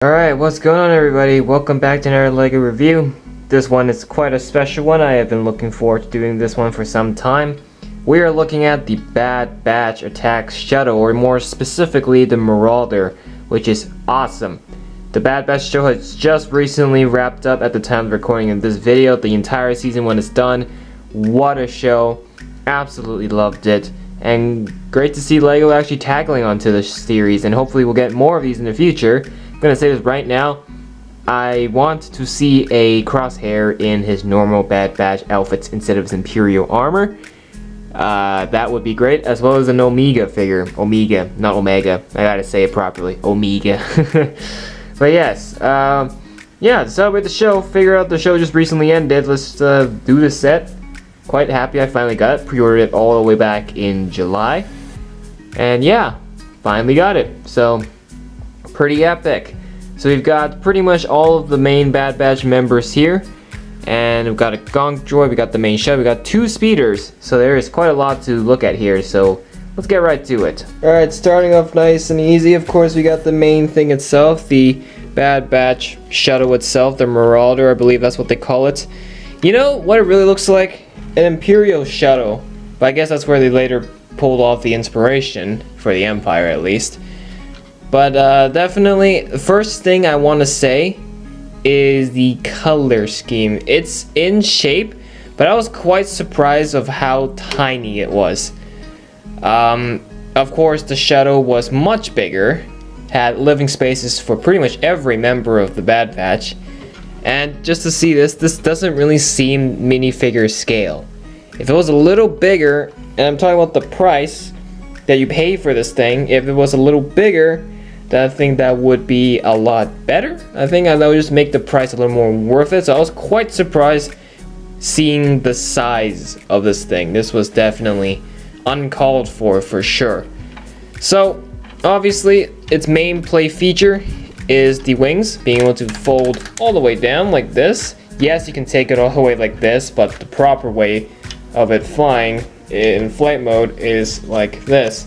Alright, what's going on everybody? Welcome back to another LEGO review. This one is quite a special one. I have been looking forward to doing this one for some time. We are looking at the Bad Batch Attack Shuttle, or more specifically the Marauder, which is awesome. The Bad Batch show has just recently wrapped up at the time of recording of this video. The entire season 1 is done. What a show. Absolutely loved it. And great to see LEGO actually tackling onto this series, and hopefully we'll get more of these in the future. I'm gonna say this right now, I want to see a Crosshair in his normal Bad Batch outfits instead of his Imperial armor. That would be great, as well as an Omega figure. Omega, not Omega. I gotta say it properly. Omega. But yes, yeah, to celebrate the show, figure out the show just recently ended. Let's do the set. Quite happy I finally got it. Pre-ordered it all the way back in July. And yeah, finally got it. So, pretty epic. So we've got pretty much all of the main Bad Batch members here, and we've got a Gonk droid, we got the main shuttle, we got 2 speeders, so there is quite a lot to look at here, so let's get right to it. Alright, starting off nice and easy, of course we got the main thing itself, the Bad Batch shuttle itself, the Marauder, I believe that's what they call it. You know what it really looks like? An Imperial shuttle, but I guess that's where they later pulled off the inspiration, for the Empire at least. But definitely, the first thing I want to say is the color scheme. It's in shape, but I was quite surprised of how tiny it was. Of course, the shuttle was much bigger, had living spaces for pretty much every member of the Bad Batch. And just to see this doesn't really seem minifigure scale. If it was a little bigger, and I'm talking about the price that you pay for this thing, if it was a little bigger, I think that would be a lot better. I think that would just make the price a little more worth it. So I was quite surprised seeing the size of this thing. This was definitely uncalled for sure. So obviously its main play feature is the wings, being able to fold all the way down like this. Yes, you can take it all the way like this, but the proper way of it flying in flight mode is like this,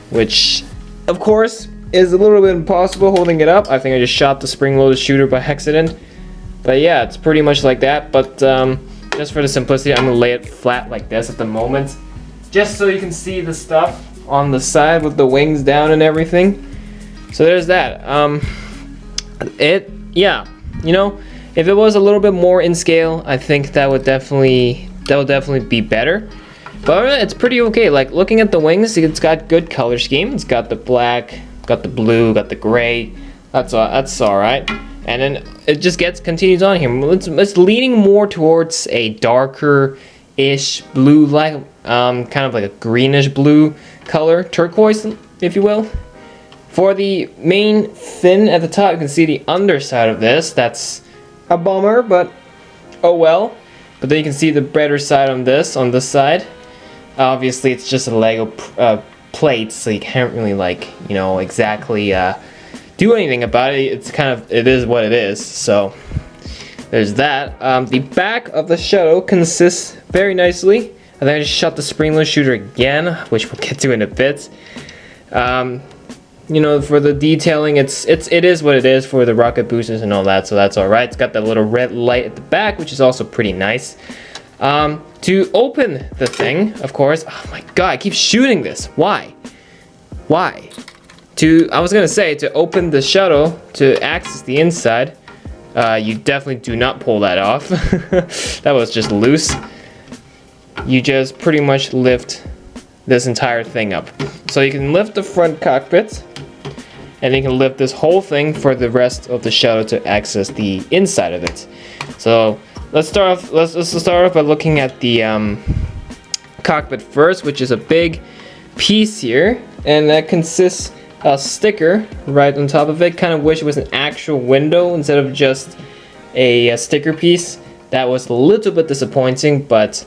which of course is a little bit impossible holding it up. I think I just shot the spring-loaded shooter by accident. But yeah, it's pretty much like that. But just for the simplicity, I'm gonna lay it flat like this at the moment, just so you can see the stuff on the side with the wings down and everything. So there's that. Yeah, you know, if it was a little bit more in scale, I think that would definitely be better. But it's pretty okay. Like, looking at the wings, it's got good color scheme. It's got the black, got the blue, got the gray. That's all right. And then it just continues on here. It's leaning more towards a darker-ish blue, like kind of like a greenish blue color, turquoise, if you will. For the main fin at the top, you can see the underside of this. That's a bummer, but oh well. But then you can see the better side on this side. Obviously, it's just a Lego plate, so you can't really, like, you know, exactly do anything about it. It's kind of, it is what it is. So there's that. The back of the shuttle consists very nicely. I think I just shot the spring-loaded shooter again, which we'll get to in a bit. You know, for the detailing, it is what it is for the rocket boosters and all that, so that's all right. It's got that little red light at the back, which is also pretty nice. To open the thing, of course, oh my god, I keep shooting this. Why? I was gonna say, to open the shuttle, to access the inside, you definitely do not pull that off. That was just loose. You just pretty much lift this entire thing up. So you can lift the front cockpit, and you can lift this whole thing for the rest of the shuttle to access the inside of it. So let's start off by looking at the cockpit first, which is a big piece here, and that consists of a sticker right on top of it. Kind of wish it was an actual window instead of just a sticker piece. That was a little bit disappointing, but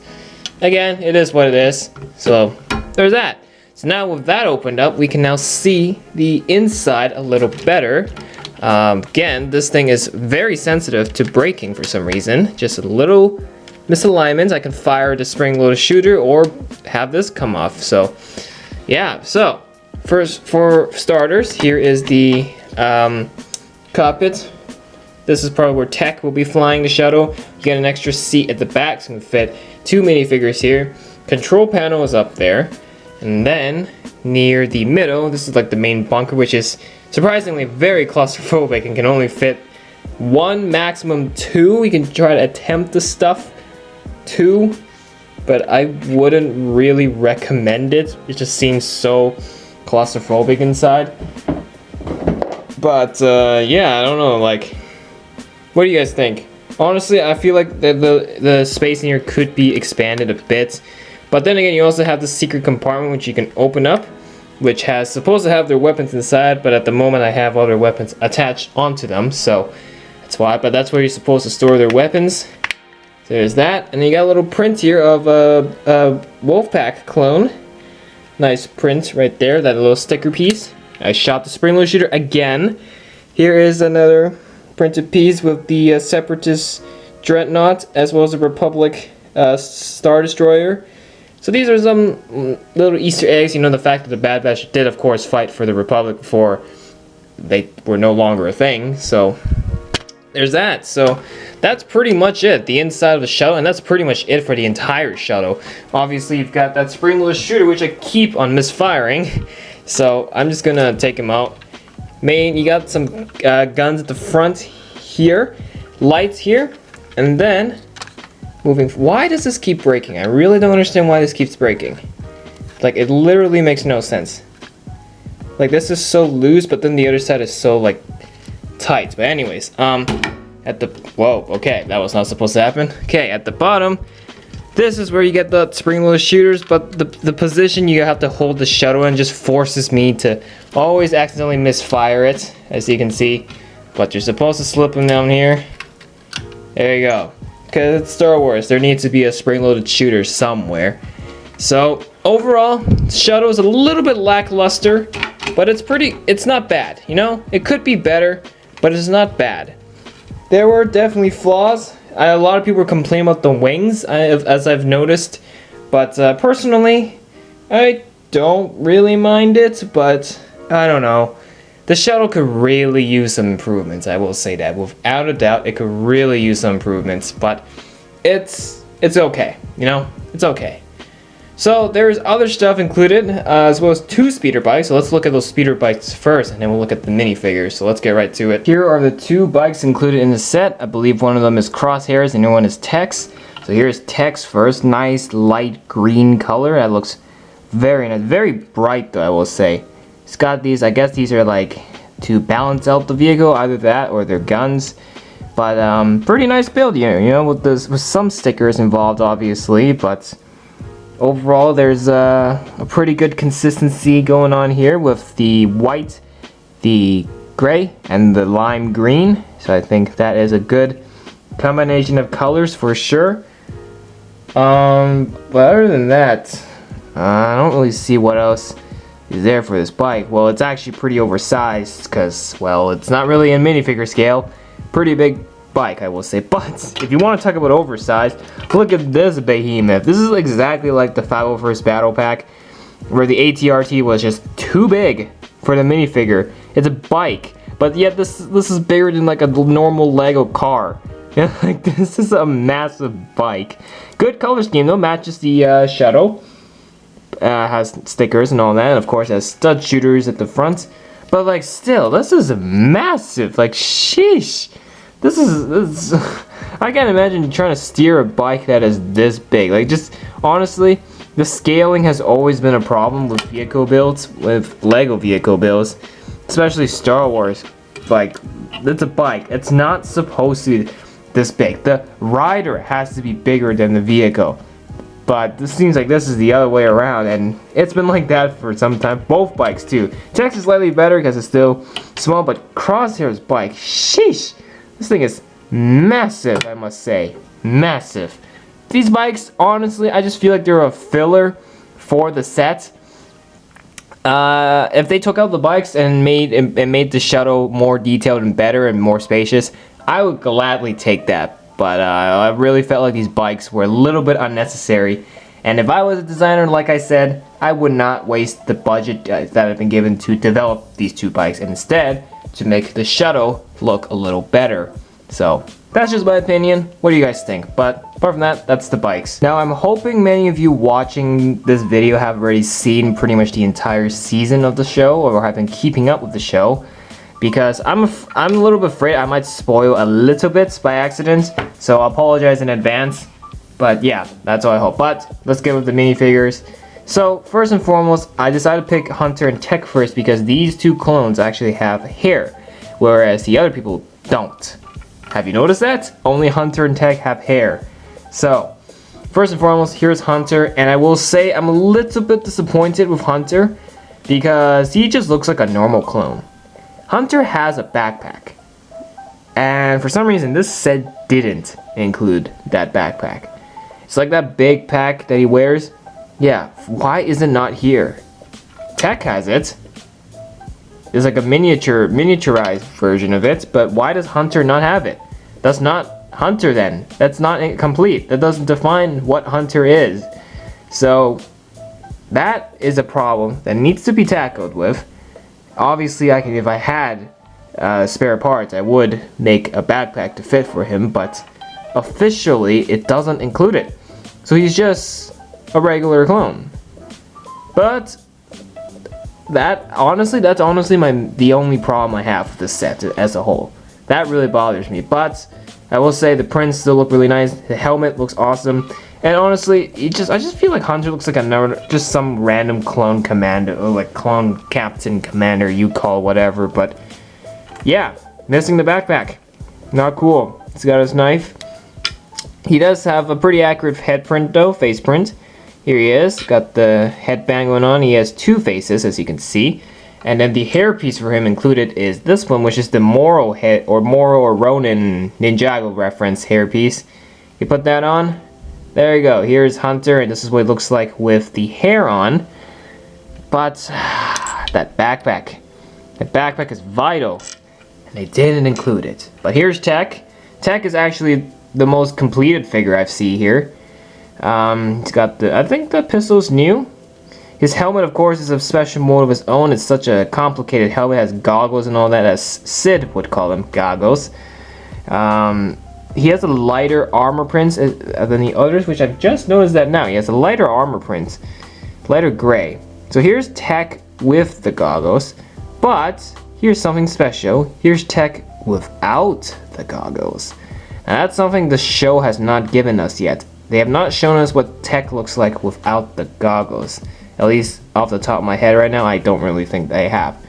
again, it is what it is. So there's that. So now with that opened up, we can now see the inside a little better. Again, this thing is very sensitive to braking for some reason. Just a little misalignment. I can fire the spring-loaded shooter or have this come off. So yeah, so first, for starters, here is the cockpit. This is probably where Tech will be flying the shuttle. You get an extra seat at the back, so you can fit 2 minifigures here. Control panel is up there. And then, near the middle, this is like the main bunker, which is surprisingly very claustrophobic and can only fit 1, maximum 2. You can try to attempt to stuff 2, but I wouldn't really recommend it. It just seems so claustrophobic inside. But, yeah, I don't know, like... What do you guys think? Honestly, I feel like the space in here could be expanded a bit. But then again, you also have the secret compartment which you can open up, which has supposed to have their weapons inside, but at the moment I have all their weapons attached onto them, so that's why. But that's where you're supposed to store their weapons. So there's that, and then you got a little print here of a Wolfpack clone. Nice print right there, that little sticker piece. I shot the spring-loaded shooter again. Here is another printed piece with the Separatist Dreadnought, as well as the Republic Star Destroyer. So these are some little Easter eggs, you know, the fact that the Bad Batch did, of course, fight for the Republic before they were no longer a thing. So there's that. So that's pretty much it, the inside of the shuttle, and that's pretty much it for the entire shuttle. Obviously, you've got that spring-loaded shooter, which I keep on misfiring. So I'm just gonna take him out. You got some guns at the front here, lights here, and then moving. Why does this keep breaking? I really don't understand why this keeps breaking. Like, it literally makes no sense. Like, this is so loose, but then the other side is so, like, tight. But anyways, at the, whoa, okay, that was not supposed to happen. Okay, at the bottom, this is where you get the spring-loaded shooters, but the position you have to hold the shuttle in just forces me to always accidentally misfire it, as you can see. But you're supposed to slip them down here. There you go. Because it's Star Wars, there needs to be a spring-loaded shooter somewhere. So, overall, the shuttle is a little bit lackluster, but it's not bad, you know? It could be better, but it's not bad. There were definitely flaws. A lot of people were complaining about the wings, as I've noticed, but personally, I don't really mind it, but I don't know. The shuttle could really use some improvements, I will say that. Without a doubt, it could really use some improvements, but it's okay, you know? It's okay. So there's other stuff included, as well as 2 speeder bikes. So let's look at those speeder bikes first, and then we'll look at the minifigures. So let's get right to it. Here are the 2 bikes included in the set. I believe one of them is Crosshair's, and the other one is Tech's. So here's Tech's first. Nice light green color. That looks very nice. Very bright, though, I will say. It's got these, I guess these are like to balance out the vehicle, either that or their guns. But pretty nice build here, you know, with some stickers involved, obviously, but overall, there's a pretty good consistency going on here with the white, the gray, and the lime green. So I think that is a good combination of colors for sure. But other than that, I don't really see what else is there for this bike. Well, it's actually pretty oversized because, well, it's not really in minifigure scale. Pretty big bike, I will say. But if you want to talk about oversized, look at this behemoth. This is exactly like the 501st Battle Pack, where the ATRT was just too big for the minifigure. It's a bike, but yet this is bigger than like a normal Lego car. Like, this is a massive bike. Good color scheme though, matches the shuttle. Has stickers and all that, and of course has stud shooters at the front. But like, still, this is massive. Like, sheesh. This is I can't imagine trying to steer a bike that is this big. Like, just honestly, the scaling has always been a problem with vehicle builds, with Lego vehicle builds, especially Star Wars. Like, it's a bike. It's not supposed to be this big. The rider has to be bigger than the vehicle. But this seems like this is the other way around, and it's been like that for some time. Both bikes too. Tech's is slightly better because it's still small, but Crosshair's bike, sheesh, this thing is massive, I must say. Massive. These bikes, honestly, I just feel like they're a filler for the set. If they took out the bikes and made the shuttle more detailed and better and more spacious, I would gladly take that. But I really felt like these bikes were a little bit unnecessary. And if I was a designer, like I said, I would not waste the budget that had been given to develop these 2 bikes. And instead, to make the Shuttle look a little better. So that's just my opinion. What do you guys think? But apart from that, that's the bikes. Now I'm hoping many of you watching this video have already seen pretty much the entire season of the show, or have been keeping up with the show, because I'm a little bit afraid I might spoil a little bit by accident, so I apologize in advance. But yeah, that's all I hope. But let's get with the minifigures. So first and foremost, I decided to pick Hunter and Tech first because these two clones actually have hair, whereas the other people don't. Have you noticed that? Only Hunter and Tech have hair. So, first and foremost, here's Hunter, and I will say I'm a little bit disappointed with Hunter because he just looks like a normal clone. Hunter has a backpack, and for some reason this set didn't include that backpack. It's like that big pack that he wears. Yeah, why is it not here? Tech has it. It's like a miniaturized version of it, but why does Hunter not have it? That's not Hunter then. That's not complete. That doesn't define what Hunter is. So that is a problem that needs to be tackled with. Obviously, if I had spare parts, I would make a backpack to fit for him, but officially it doesn't include it. So he's just a regular clone. But that's honestly the only problem I have with this set as a whole. That really bothers me. But I will say the prints still look really nice. The helmet looks awesome. And honestly, I just feel like Hunter looks like just some random clone commander, or like clone captain commander, you call whatever. But yeah, missing the backpack. Not cool. He's got his knife. He does have a pretty accurate head print though, face print. Here he is, got the headband going on. He has two faces, as you can see. And then the hairpiece for him included is this one, which is the Moro or Ronin Ninjago reference hairpiece. You put that on. There you go. Here's Hunter, and this is what it looks like with the hair on. But that backpack. That backpack is vital, and they didn't include it. But here's Tech. Tech is actually the most completed figure I've seen here. He's got I think the pistol's new. His helmet, of course, is a special mode of his own. It's such a complicated helmet. It has goggles and all that, as Sid would call them, goggles. He has a lighter armor print than the others, which I've just noticed that now. He has a lighter armor print, lighter gray. So here's Tech with the goggles, but here's something special. Here's Tech without the goggles. Now that's something the show has not given us yet. They have not shown us what Tech looks like without the goggles. At least off the top of my head right now, I don't really think they have.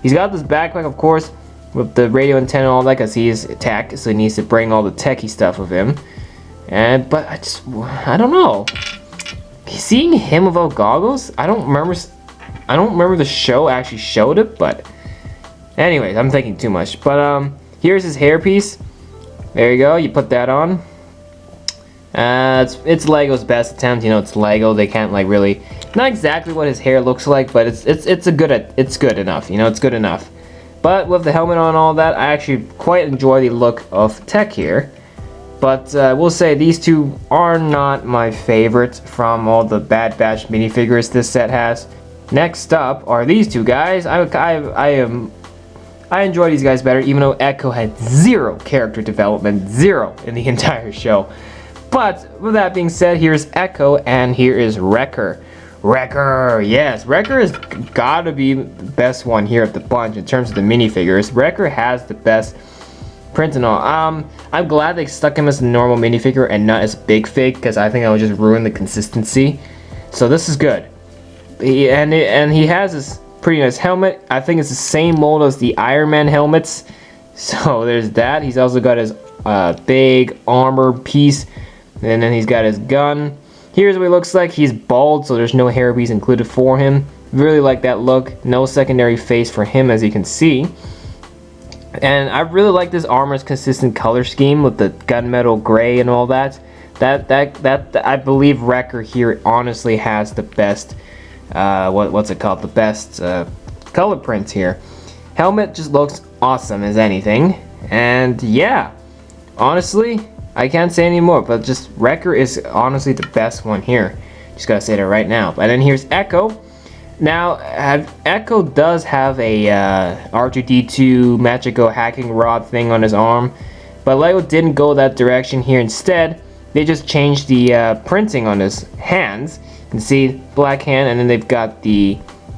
He's got this backpack, of course, with the radio antenna and all that, because he's Tech, so he needs to bring all the techie stuff with him. But I don't know. Seeing him without goggles, I don't remember the show actually showed it, but anyways, I'm thinking too much. But here's his hairpiece. There you go. You put that on. It's Lego's best attempt. You know, it's Lego. They can't like really, not exactly what his hair looks like, but it's good enough. You know, it's good enough. But with the helmet on and all that, I actually quite enjoy the look of Tech here. But we'll say these two are not my favorite from all the Bad Batch minifigures this set has. Next up are these two guys. I enjoy these guys better, even though Echo had zero character development, zero in the entire show. But with that being said, here's Echo and here is Wrecker. Wrecker, yes, Wrecker has gotta be the best one here of the bunch in terms of the minifigures. Wrecker has the best print and all. I'm glad they stuck him as a normal minifigure and not as big fig, because I think I would just ruin the consistency. So this is good. He has this pretty nice helmet. I think it's the same mold as the Iron Man helmets. So there's that. He's also got his big armor piece. And then he's got his gun. Here's what he looks like. He's bald, so there's no hairpiece included for him. Really like that look. No secondary face for him, as you can see. And I really like this armor's consistent color scheme with the gunmetal gray and all that. That I believe Wrecker here honestly has the best, what's it called? The best color print here. Helmet just looks awesome as anything. And yeah, honestly, I can't say any more, but just Wrecker is honestly the best one here. Just gotta say that right now. And then here's Echo. Now, Echo does have a R2-D2 Magico hacking rod thing on his arm, but LEGO didn't go that direction here. Instead, they just changed the printing on his hands. You can see black hand, and then they've got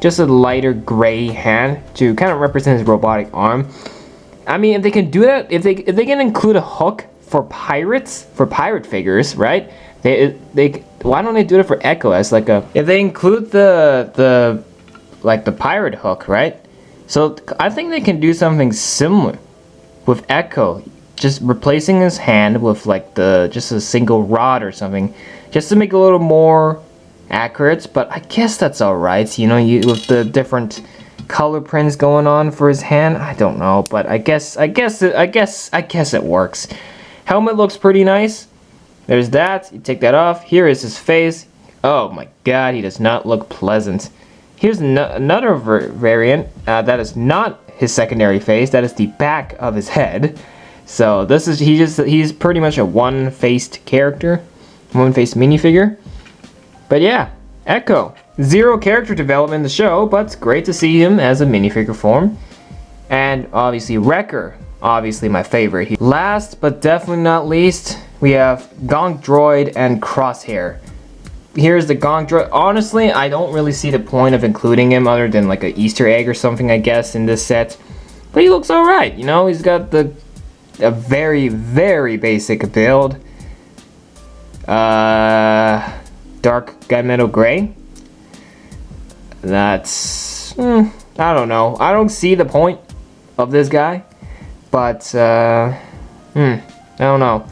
just a lighter gray hand to kind of represent his robotic arm. I mean, if they can do that, if they can include a hook for pirates, for pirate figures, right? Why don't they do it for Echo as like a, if they include the pirate hook, right? So I think they can do something similar with Echo, just replacing his hand with like just a single rod or something, just to make it a little more accurate. But I guess that's all right, you know, with the different color prints going on for his hand. I don't know, but I guess it works. Helmet looks pretty nice. There's that. You take that off. Here is his face. Oh my god, he does not look pleasant. Here's another variant. That is not his secondary face. That is the back of his head. So this is he's pretty much a one-faced character, one-faced minifigure. But yeah, Echo. Zero character development in the show, but it's great to see him as a minifigure form. And obviously Wrecker. Obviously my favorite. Last but definitely not least, we have Gonk droid and Crosshair. Here's the Gonk droid. Honestly, I don't really see the point of including him other than like an Easter egg or something, I guess, in this set. But he looks alright, you know, he's got a very, very basic build. Dark gunmetal gray. That's, I don't know. I don't see the point of this guy. But, I don't know.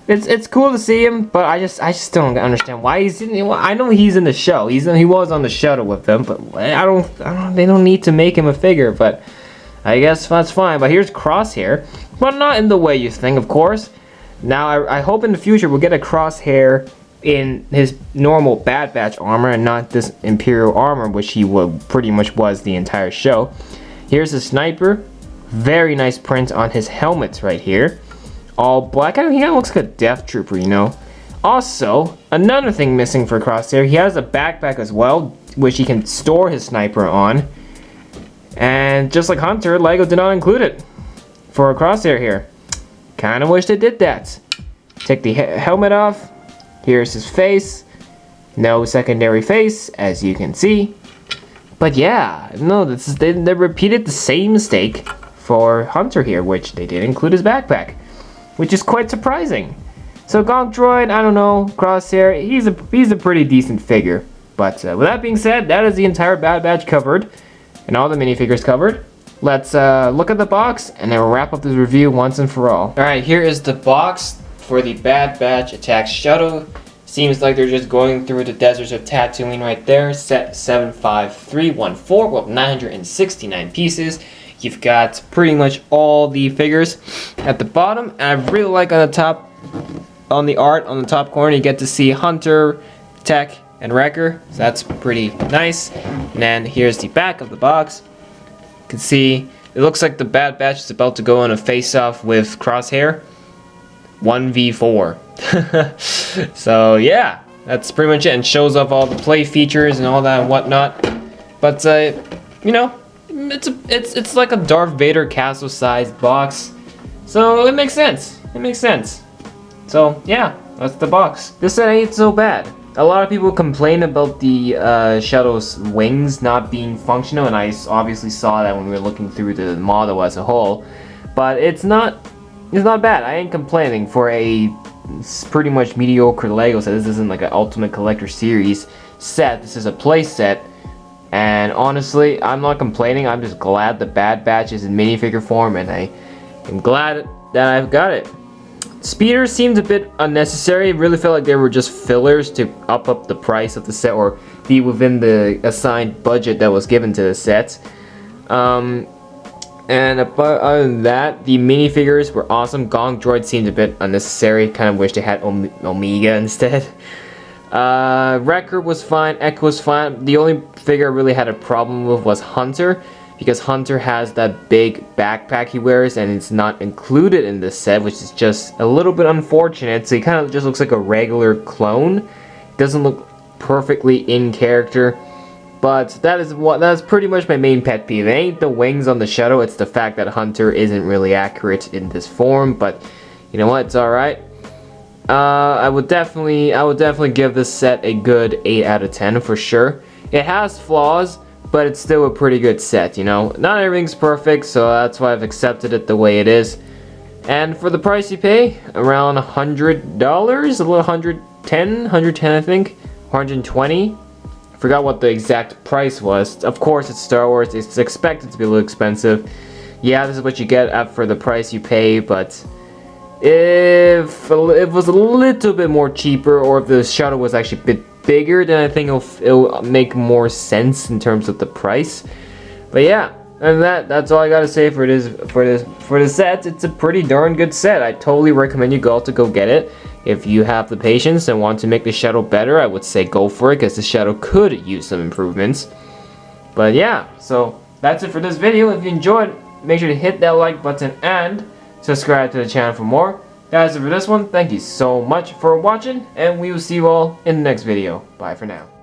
It's cool to see him, but I just don't understand why he's in. I know he's in the show. He was on the shuttle with them, but they don't need to make him a figure. But I guess that's fine. But here's Crosshair, but not in the way you think, of course. Now I hope in the future we'll get a Crosshair in his normal Bad Batch armor and not this Imperial armor, which he pretty much was the entire show. Here's a sniper. Very nice print on his helmets right here. All black. He kind of looks like a Death Trooper, you know. Also, another thing missing for Crosshair, he has a backpack as well, which he can store his sniper on. And just like Hunter, LEGO did not include it for a Crosshair here. Kind of wish they did that. Take the helmet off. Here's his face. No secondary face, as you can see. But yeah, no, they repeated the same mistake for Hunter here, which they did include his backpack, which is quite surprising. So Gonk droid, I don't know, Crosshair, he's a pretty decent figure. But with that being said, that is the entire Bad Batch covered, and all the minifigures covered. Let's look at the box, and then we'll wrap up this review once and for all. Alright, here is the box for the Bad Batch Attack Shuttle. Seems like they're just going through the deserts of Tatooine right there. Set 75314 with 969 pieces. You've got pretty much all the figures at the bottom. And I really like on the top, on the art, on the top corner, you get to see Hunter, Tech, and Wrecker. So that's pretty nice. And then here's the back of the box. You can see, it looks like the Bad Batch is about to go on a face-off with Crosshair. 1v4. So yeah, that's pretty much it, and shows off all the play features and all that and whatnot. But you know, it's like a Darth Vader castle-sized box, so it makes sense. It makes sense. So yeah, that's the box. This set ain't so bad. A lot of people complain about the shuttle's wings not being functional, and I obviously saw that when we were looking through the model as a whole. But it's not bad. I ain't complaining for a pretty much mediocre LEGO set. This isn't like an Ultimate Collector Series set. This is a play set. And honestly, I'm not complaining. I'm just glad the Bad Batch is in minifigure form, and I am glad that I've got it. Speeders seemed a bit unnecessary. It really felt like they were just fillers to up the price of the set or be within the assigned budget that was given to the set. And other than that, the minifigures were awesome. Gonk droid seemed a bit unnecessary. Kind of wish they had Omega instead. Wrecker was fine. Echo was fine. The only figure I really had a problem with was Hunter, because Hunter has that big backpack he wears and it's not included in this set, which is just a little bit unfortunate. So he kind of just looks like a regular clone. Doesn't look perfectly in character. But that's pretty much my main pet peeve. It ain't the wings on the Shuttle, it's the fact that Hunter isn't really accurate in this form, but you know what, it's alright. I would definitely give this set a good 8 out of 10 for sure. It has flaws, but it's still a pretty good set, you know. Not everything's perfect, so that's why I've accepted it the way it is. And for the price you pay, around $100, a little 110 I think, 120. Forgot what the exact price was. Of course, it's Star Wars. It's expected to be a little expensive. Yeah, this is what you get for the price you pay, but if it was a little bit more cheaper, or if the Shuttle was actually a bit bigger, then I think it'll make more sense in terms of the price. But yeah, and that's all I gotta say for the set. It's a pretty darn good set. I totally recommend you all to go get it. If you have the patience and want to make the Shuttle better, I would say go for it, because the Shuttle could use some improvements. But yeah, so that's it for this video. If you enjoyed, make sure to hit that like button and subscribe to the channel for more. That's it for this one. Thank you so much for watching, and we will see you all in the next video. Bye for now.